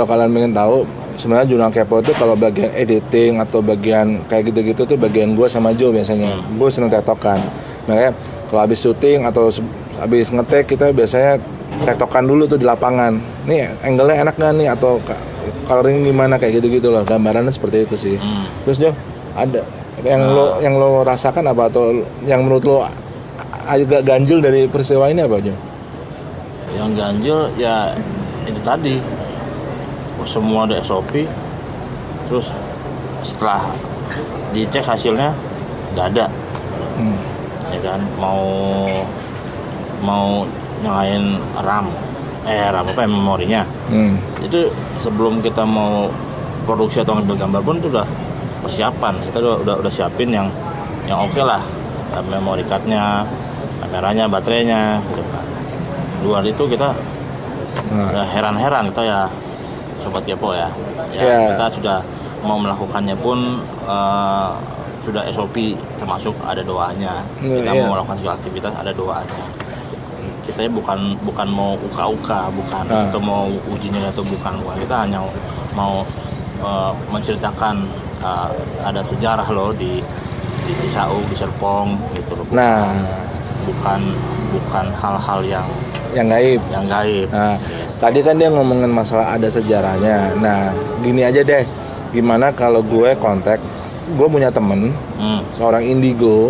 kalian pengen tahu, sebenarnya jurnal kepo itu kalau bagian editing atau bagian kayak gitu-gitu tuh bagian gue sama Joe biasanya. Gue seneng tektokan. Makanya kalau habis syuting atau habis ngetek kita biasanya tektokan dulu tuh di lapangan. Nih angle-nya enak nggak nih atau coloring gimana kayak gitu-gitu loh. Gambarannya seperti itu sih. Terus Joe ada yang lo rasakan apa atau yang menurut lo agak ganjil dari peristiwa ini apa Joe? Yang ganjil ya itu tadi, semua ada SOP, terus setelah dicek hasilnya nggak ada, ya kan, mau nyalain RAM apa memorinya, itu sebelum kita mau produksi atau ngambil gambar pun itu udah persiapan, kita udah siapin yang oke lah, memory cardnya, kameranya, baterainya, gitu kan. Luar itu kita ya heran-heran kita ya sobat kepo ya. Kita sudah mau melakukannya pun sudah SOP termasuk ada doanya. Kita mau melakukan segala aktivitas ada doanya. Kita bukan mau uka-uka, bukan atau mau uji nyali atau bukan. Kita hanya mau menceritakan ada sejarah loh di Cisauk, di Serpong gitu loh. Nah, bukan hal-hal yang gaib. Nah, tadi kan dia ngomongin masalah ada sejarahnya. Nah, gini aja deh. Gimana kalau gue kontak, gue punya temen seorang indigo.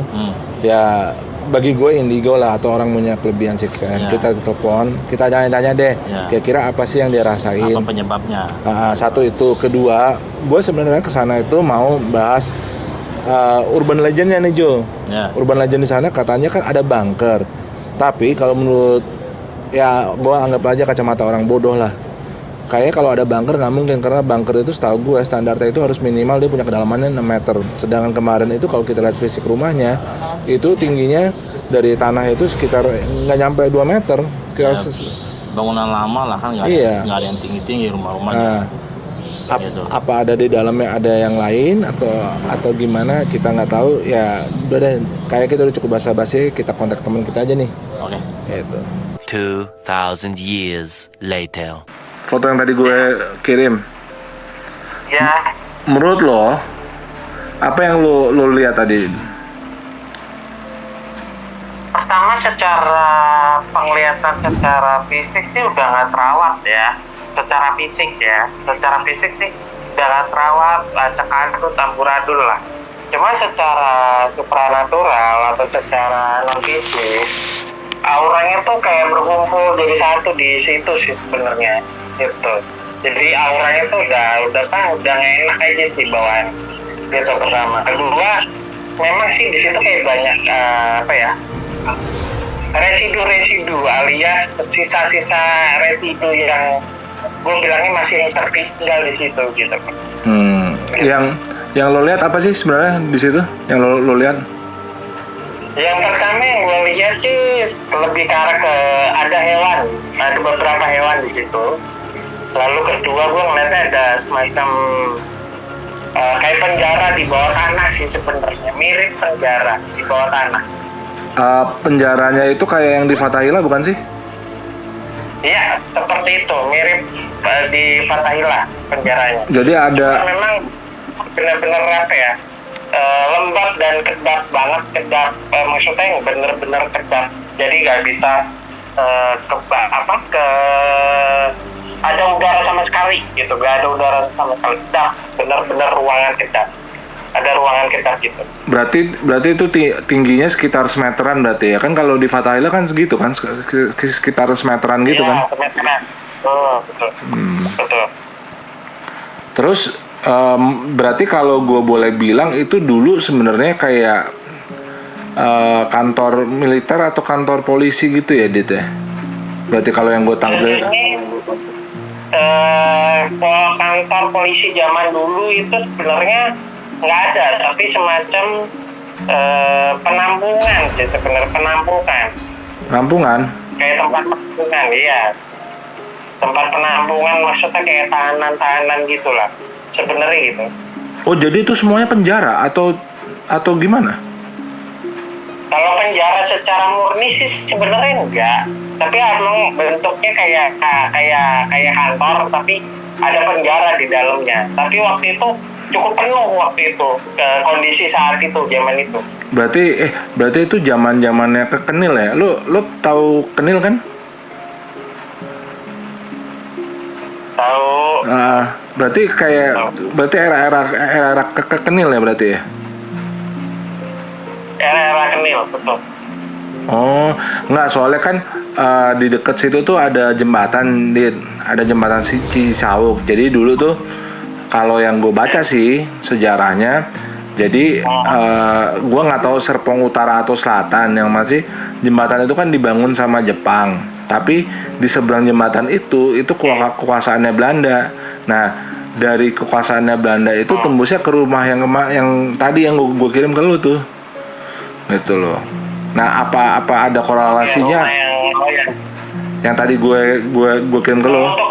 Ya bagi gue indigo lah atau orang punya kelebihan six sense. Kita telepon, kita tanya-tanya deh. Kira-kira apa sih yang dia rasain? Apa penyebabnya? Satu itu, kedua, gue sebenarnya kesana itu mau bahas urban legendnya nih Jo. Urban legend di sana katanya kan ada bunker. Tapi kalau menurut ya gue anggap aja kacamata orang bodoh lah. Kayaknya kalau ada bunker nggak mungkin, karena bunker itu setahu gue standarnya itu harus minimal dia punya kedalamannya 6 meter. Sedangkan kemarin itu kalau kita lihat fisik rumahnya itu tingginya dari tanah itu sekitar nggak nyampe 2 meter. Bangunan lama lah kan, nggak ada yang tinggi-tinggi rumah-rumahnya. Apa ada di dalamnya ada yang lain atau gimana kita nggak tahu ya. Udah deh, kayak kita udah cukup basa-basi, kita kontak teman kita aja nih. Oke. Gitu. 2000 years later. Foto yang tadi gue kirim. Ya. Menurut lo, apa yang lo lihat tadi? Pertama secara penglihatan secara fisik sih udah nggak terawat ya. Secara fisik sih udah nggak terawat, acak-acak amburadul lah. Cuma secara supranatural atau secara non fisik, auranya tuh kayak berkumpul jadi satu di situ sih sebenarnya gitu. Jadi auranya tuh udah enak aja sih bawaan gitu. Pertama, kedua memang sih di situ kayak banyak residu alias sisa-sisa residu yang gue bilangnya masih yang tertinggal di situ gitu. Yang lo lihat apa sih sebenarnya di situ? Yang lo lihat? Yang pertama yang gue lihat sih lebih ke arah ke ada beberapa hewan di situ. Lalu kedua gue ngeliatnya ada semacam kayak penjara di bawah tanah sih sebenarnya, mirip penjara di bawah tanah. Penjaranya itu kayak yang di Fathahillah bukan sih? Iya, seperti itu, mirip di Fathahillah penjaranya. Jadi ada. Memang benar-benar apa ya? Lembab dan kedap, maksudnya yang benar-benar kedap. Jadi nggak bisa ada udara sama sekali gitu, nggak ada udara sama sekali. Benar-benar ruangan kedap. Ada ruangan kedap gitu. Berarti itu tingginya sekitar semeteran berarti ya kan, kalau di Fathahillah kan segitu kan, sekitar semeteran gitu kan? Iya, semeteran. Betul. Terus berarti kalau gue boleh bilang itu dulu sebenarnya kayak kantor militer atau kantor polisi gitu ya Dit ya? Berarti kalau yang gue tampil kalau kantor polisi zaman dulu itu sebenarnya nggak ada, tapi semacam penampungan sih sebenarnya, penampungan kayak tempat penampungan, iya, tempat penampungan, maksudnya kayak tahanan gitulah sebenarnya gitu. Oh jadi itu semuanya penjara atau gimana? Kalau penjara secara murni sih sebenarnya enggak, tapi emang bentuknya kayak kantor, tapi ada penjara di dalamnya. Tapi waktu itu cukup penuh waktu itu kondisi saat itu, zaman itu. Berarti itu zamannya ke Kenil ya? Lu tahu Kenil kan? Tahu. Berarti era ke Kenil ya berarti ya? Era Kenil, betul. Oh, enggak, soalnya kan di dekat situ tuh ada jembatan, ada jembatan Cisauk. Jadi dulu tuh kalau yang gue baca sih sejarahnya, jadi gue nggak tahu Serpong Utara atau Selatan, yang masih jembatan itu kan dibangun sama Jepang. Tapi di seberang jembatan itu kekuasaannya Belanda. Nah, dari kekuasaannya Belanda itu tembusnya ke rumah yang tadi yang gue kirim ke lu tuh, gitu loh. Nah, apa ada korelasinya? Yang tadi gue kirim ke lo. Untuk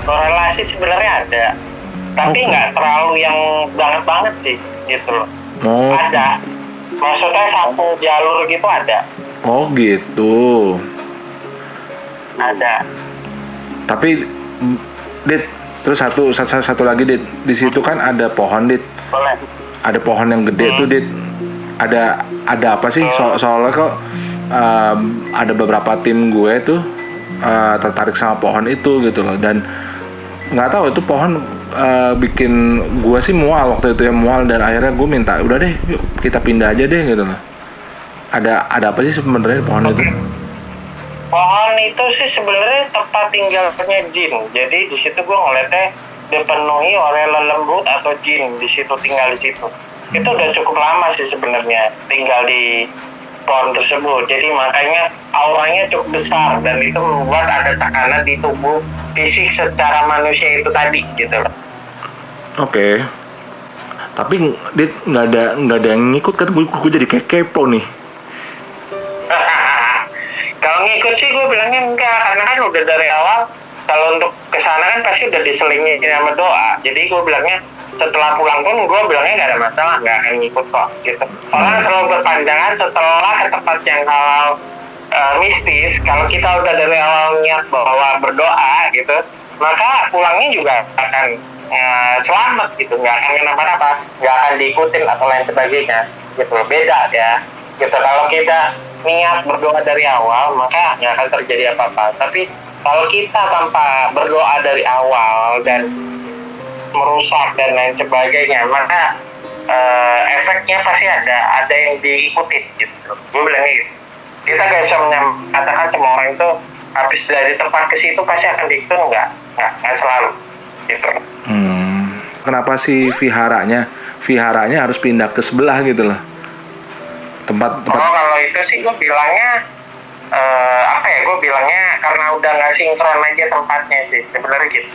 korelasi sebenarnya ada, tapi nggak terlalu yang banget sih, gitu loh. Oh. Ada, maksudnya satu jalur gitu ada. Oh gitu. Ada. Tapi, Dit, terus satu lagi, Dit, di situ kan ada pohon, Dit. Boleh. Ada pohon yang gede tuh, Dit. Ada apa sih? Soalnya kok ada beberapa tim gue tuh tertarik sama pohon itu gitu loh, dan nggak tahu itu pohon bikin gue sih mual waktu itu ya, dan akhirnya gue minta udah deh, yuk kita pindah aja deh gitu loh. Ada apa sih sebenarnya pohon itu? Pohon itu sih sebenarnya tempat tinggalnya jin. Jadi di situ gue ngeliatnya dipenuhi oleh lelembut atau jin di situ, tinggal di situ. Itu udah cukup lama sih sebenarnya tinggal di pohon tersebut. Jadi makanya auranya cukup besar dan itu membuat ada tekanan di tubuh fisik secara manusia itu tadi gitu loh. Oke. Tapi Dit, nggak ada yang ngikut kan? Gue jadi kepo nih. Kalau ngikut sih gue bilangnya enggak, karena kan udah dari awal kalau untuk kesana kan pasti udah diselingi sama doa. Jadi gue bilangnya setelah pulang pun gue bilangnya nggak ada masalah, nggak akan ngikut kok gitu. Orang selalu berpandangan setelah ke tempat yang halal mistis, kalau kita udah dari awal niat bahwa berdoa gitu, maka pulangnya juga akan selamat gitu, nggak akan kenapa-napa, nggak akan diikutin atau lain sebagainya gitu. Beda ya gitu. Kalau kita niat berdoa dari awal, maka nggak akan terjadi apa-apa. Tapi kalau kita tanpa berdoa dari awal dan merusak dan lain sebagainya, maka efeknya pasti ada yang diikuti gitu. Gue bilangnya gitu. Kita gak bisa mengatakan semua orang itu habis dari tempat ke situ pasti akan diikuti, nggak selalu gitu. Kenapa sih viharanya harus pindah ke sebelah gitu loh? Tempat. Kalau itu sih gue bilangnya gue bilangnya karena udah nggak sinkron aja tempatnya sih sebenarnya gitu.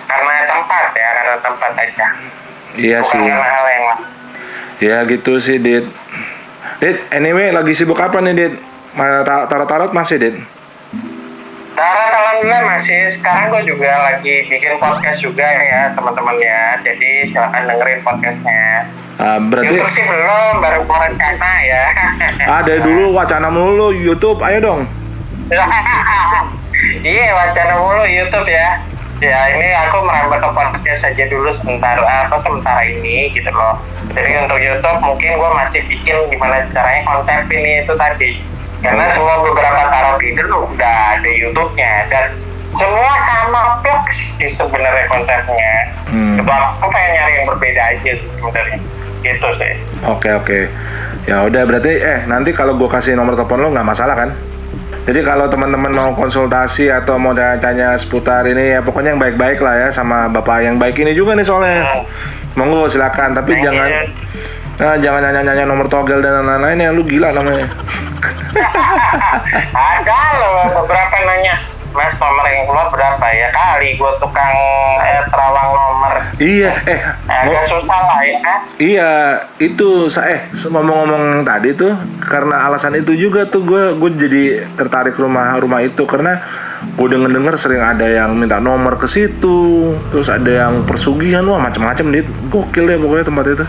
Karena tempat aja. Iya. Bukan sih. Karena hal yang lain. Ya gitu sih, Dit. Anyway, lagi sibuk apa nih, Dit? Tarot masih, Dit? Tarot alhamdulillah masih. Sekarang gue juga lagi bikin podcast juga ya teman-teman ya. Jadi silakan dengerin podcastnya. Berarti YouTube sih belum, baru mau rencana ya. Ada dulu wacana mulu YouTube, ayo dong. Iya, wacana mulu YouTube ya. Ya ini aku merambah ke podcast saja dulu sementara ini gitu loh. Jadi untuk YouTube mungkin gue masih bikin gimana caranya konsep ini itu tadi. Karena semua beberapa tarot itu udah ada YouTube-nya dan semua sama blog sih sebenarnya konsepnya. Sebab aku pengen nyari yang berbeda aja sih sebenarnya. Gitu sih. Oke. Ya udah, berarti nanti kalau gue kasih nomor telepon lo nggak masalah kan? Jadi kalau teman-teman mau konsultasi atau mau tanya seputar ini ya pokoknya yang baik-baik lah ya, sama bapak yang baik ini juga nih soalnya. Monggo silakan, tapi jangan nanya nomor togel dan lain-lain ya, lu gila namanya. Ada loh beberapa nanya, Mas nomor yang keluar berapa ya, kali gue tukang terawang nomor. Iya, agak susah lah ya. Iya, itu ngomong-ngomong tadi tuh karena alasan itu juga tuh gue jadi tertarik rumah itu karena gue denger sering ada yang minta nomor ke situ, terus ada yang persugihan, wah macam-macam dit, gokil deh pokoknya tempat itu.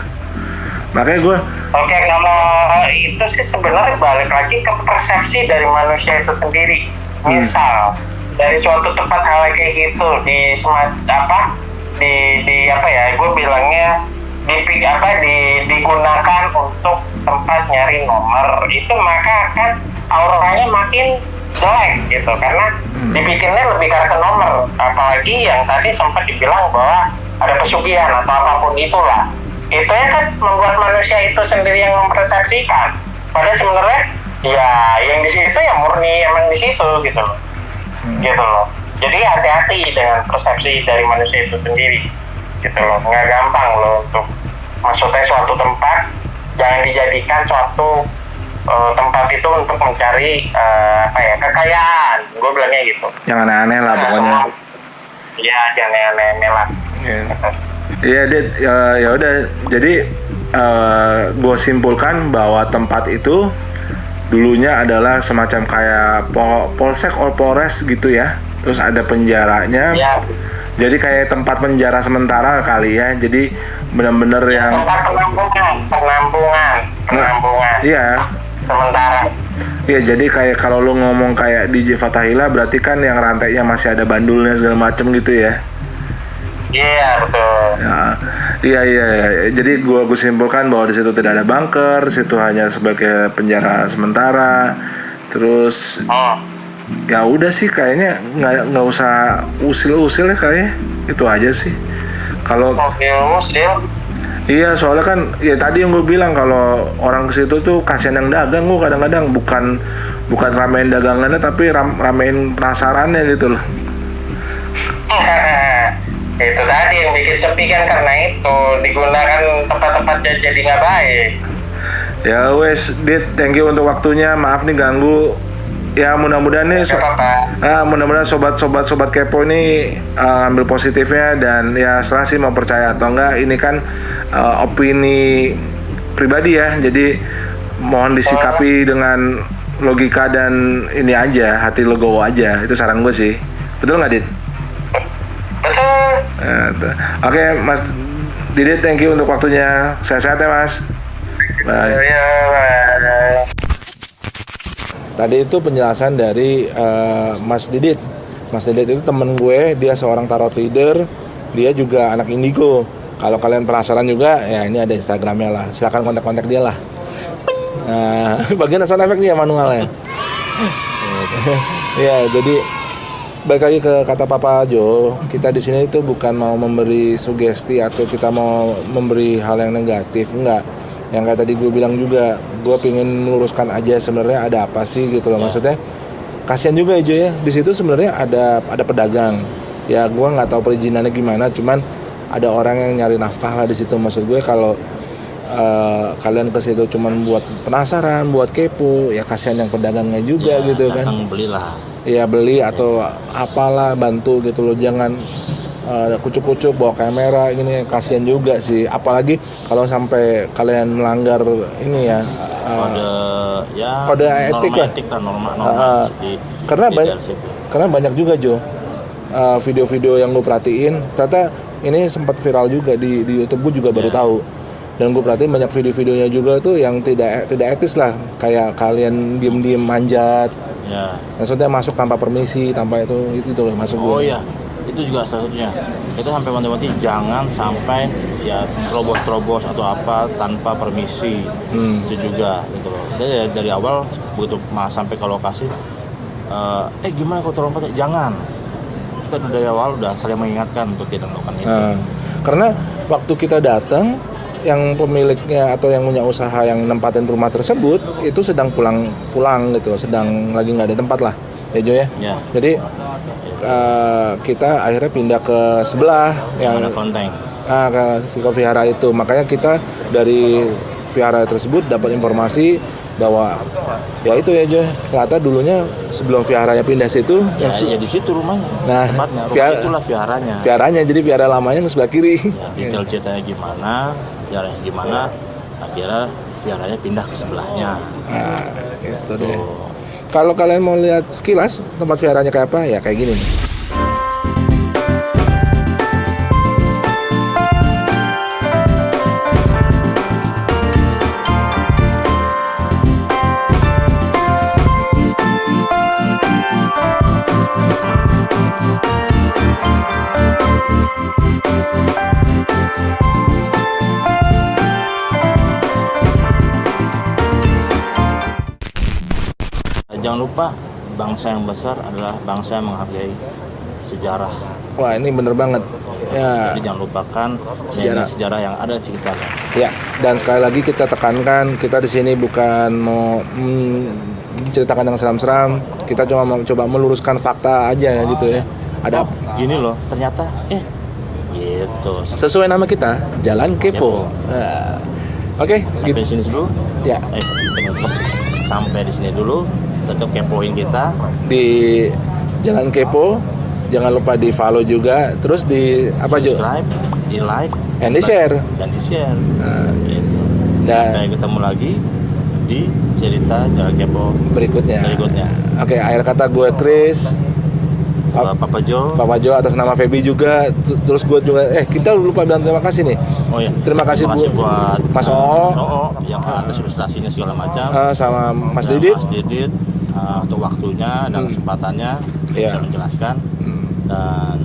Makanya gue kalau itu sih sebenarnya balik lagi ke persepsi dari manusia itu sendiri. Misal dari suatu tempat hal kayak gitu di gue bilangnya digunakan untuk tempat nyari nomor itu, maka akan auranya makin jelek gitu, karena dibikinnya lebih ke nomor. Apalagi yang tadi sempat dibilang bahwa ada pesugihan atau apapun itulah, itu ya kan membuat manusia itu sendiri yang mempersepsikan, padahal sebenarnya ya yang di situ ya murni emang di situ gitu loh. Jadi hati-hati dengan persepsi dari manusia itu sendiri gitu loh. Nggak gampang loh untuk maksudnya suatu tempat jangan dijadikan suatu tempat itu untuk mencari kekayaan, gue bilangnya gitu. Yang aneh-aneh lah pokoknya. Iya, jangan aneh-aneh lah. Iya, Dit, ya udah. Jadi gue simpulkan bahwa tempat itu dulunya adalah semacam kayak polsek or polres gitu ya. Terus ada penjaranya. Ya. Jadi kayak tempat penjara sementara kali ya. Jadi benar-benar yang tempat penampungan. Iya. Sementara. Iya, jadi kayak kalau lu ngomong kayak DJ Fathahila berarti kan yang rantainya masih ada bandulnya segala macem gitu ya. Iya, betul. Ya, iya. Jadi gua simpulkan bahwa di situ tidak ada bunker, situ hanya sebagai penjara sementara. Terus ya udah sih, kayaknya nggak usah usil ya kayaknya. Itu aja sih. Kalau usil. Iya, soalnya kan ya tadi yang gue bilang kalau orang ke situ tuh kasihan yang dagang. Gue kadang-kadang bukan ramein dagangannya tapi ramein penasarannya gitu loh. Itu tadi yang bikin sepi kan, karena itu digunakan tempat-tempatnya jadi nggak baik. Ya wes, Dit, thank you untuk waktunya. Maaf nih ganggu. Ya mudah-mudahan nih mudah-mudahan sobat kepo ini ambil positifnya, dan ya setelah sih mau percaya atau enggak, ini kan opini pribadi ya. Jadi mohon disikapi dengan logika dan ini aja, hati legowo aja. Itu saran gue sih. Betul nggak, Dit? Betul. Oke, Mas Didit, thank you untuk waktunya. Sehat-sehat ya, Mas. Bye. Bye. Tadi itu penjelasan dari Mas Didit. Mas Didit itu temen gue, dia seorang tarot reader, dia juga anak indigo. Kalau kalian penasaran juga, ya ini ada Instagramnya lah. Silakan kontak dia lah. Bagian sound effect dia manualnya. Ya, jadi balik lagi ke kata Papa Jo, kita di sini itu bukan mau memberi sugesti atau kita mau memberi hal yang negatif, enggak. Yang kayak tadi gue bilang juga, gue pengen meluruskan aja sebenarnya ada apa sih gitu loh. Maksudnya kasihan juga ya Jo ya, di situ sebenarnya ada pedagang ya. Gue nggak tahu perizinannya gimana, cuman ada orang yang nyari nafkah lah di situ. Maksud gue kalau kalian ke situ cuman buat penasaran, buat kepo, ya kasihan yang pedagangnya juga ya, gitu kan. Belilah. Ya beli atau apalah, bantu gitu loh. Jangan kucuk-kucuk bawa kamera, ini kasihan juga sih. Apalagi kalau sampai kalian melanggar ini ya kode etik lah. Norma karena banyak juga Jo video-video yang gue perhatiin, ternyata ini sempat viral juga di YouTube. Gue juga baru tahu, dan gue perhatiin banyak video-videonya juga tuh yang tidak etis lah, kayak kalian diem-diem manjat. Maksudnya masuk tanpa permisi, tanpa itu loh masuk gue. Itu juga salah satunya. Itu sampai wanti-wanti jangan sampai ya terobos atau apa tanpa permisi. Itu juga gitu loh. Jadi dari awal begitu sampai ke lokasi, gimana kalau terlompat? Jangan. Kita dari awal udah saling mengingatkan untuk tidak melakukan itu. Karena waktu kita datang, yang pemiliknya atau yang punya usaha yang nempatin rumah tersebut itu sedang pulang gitu, sedang lagi nggak ada tempat lah ya Jo ya. Jadi kita akhirnya pindah ke sebelah yang ke vihara itu. Makanya kita dari vihara tersebut dapat informasi bahwa ya itu ya Jo, ternyata dulunya sebelum viharanya pindah situ ya di situ rumahnya. Nah, itulah viharanya. Jadi vihara lamanya di sebelah kiri. Detail ceritanya gimana, akhirnya viharanya pindah ke sebelahnya. Gitu deh. Kalau kalian mau lihat sekilas tempat viharanya kayak apa, ya kayak gini nih. jangan lupa bangsa yang besar adalah bangsa yang menghargai sejarah. Wah, ini bener banget. Ya. Jadi jangan lupakan sejarah yang ada di sekitarnya. Ya, dan sekali lagi kita tekankan, kita di sini bukan mau menceritakan yang seram-seram, kita cuma mau coba meluruskan fakta aja gitu ya. Ada gini loh, ternyata gitu. Sesuai nama kita, Jalan Kepo. Oke, sampai di sini dulu. Ya. Sampai di sini dulu. Tetap kepoin kita di Jalan Kepo. Jangan lupa di follow juga, terus di apa Jo? Subscribe, di like, and di share. Dan di share. Gitu. Dan sampai ketemu lagi di cerita Jalan Kepo berikutnya. Oke, akhir kata gue Chris. Papa Jo atas nama Feby juga. Terus gue juga kita lupa bilang terima kasih nih. Oh iya. Terima kasih buat Mas Oo yang atas ilustrasinya segala macam. Sama Mas Didit. Untuk waktunya dan kesempatannya bisa menjelaskan. Dan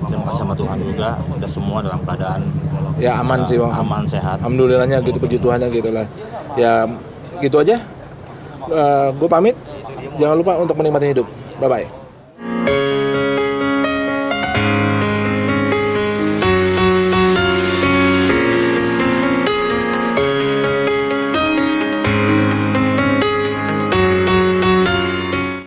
terima kasih sama Tuhan juga, kita semua dalam keadaan aman sih Bang. Aman, sehat. Alhamdulillahnya gitu, puji Tuhannya gitu lah. Ya gitu aja. Gue pamit. Jangan lupa untuk menikmati hidup. Bye bye.